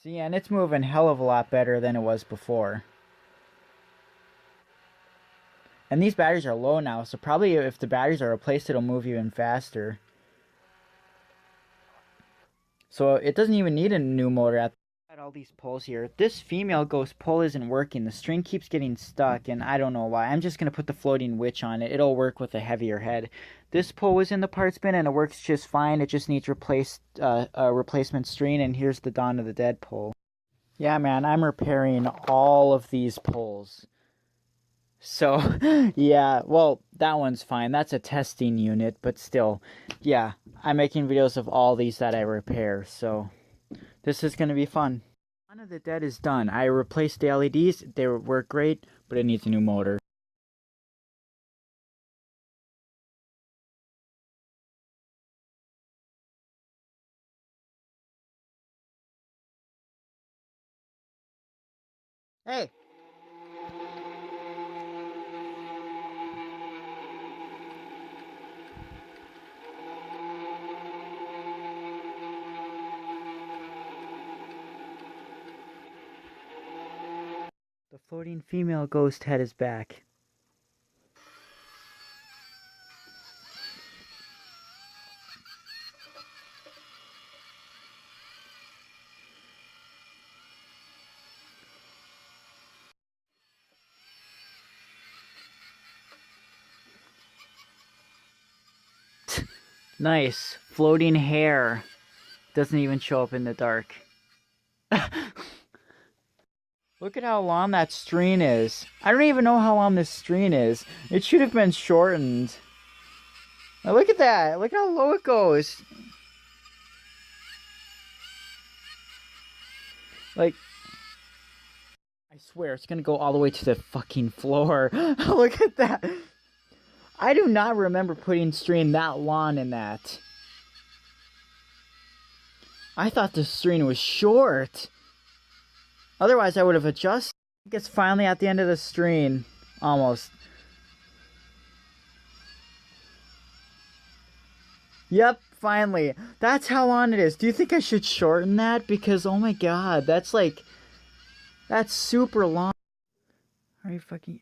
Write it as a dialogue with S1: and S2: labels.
S1: See, and it's moving hell of a lot better than it was before. And these batteries are low now, so probably if the batteries are replaced, it'll move even faster. So it doesn't even need a new motor at all these poles here. This female ghost pole isn't working. The string keeps getting stuck, and I don't know why. I'm just going to put the floating witch on it. It'll work with a heavier head. This pole was in the parts bin, and it works just fine. It just needs a replacement string, and here's the Dawn of the Dead pole. Yeah, man, I'm repairing all of these poles. So, yeah, well, that one's fine. That's a testing unit, but still, yeah, I'm making videos of all these that I repair, so this is going to be fun. Dawn of the Dead is done. I replaced the LEDs. They work great, but it needs a new motor. Hey! The floating female ghost head is back. Nice. Floating hair. Doesn't even show up in the dark. Look at how long that string is. I don't even know how long this string is. It should have been shortened. Now look at that. Look how low it goes. Like, I swear it's gonna go all the way to the fucking floor. Look at that. I do not remember putting string that long in that. I thought the string was short. Otherwise, I would have adjusted. I think it's finally at the end of the string. Almost. Yep, finally. That's how long it is. Do you think I should shorten that? Because, oh my god, that's like... That's super long. Are you fucking...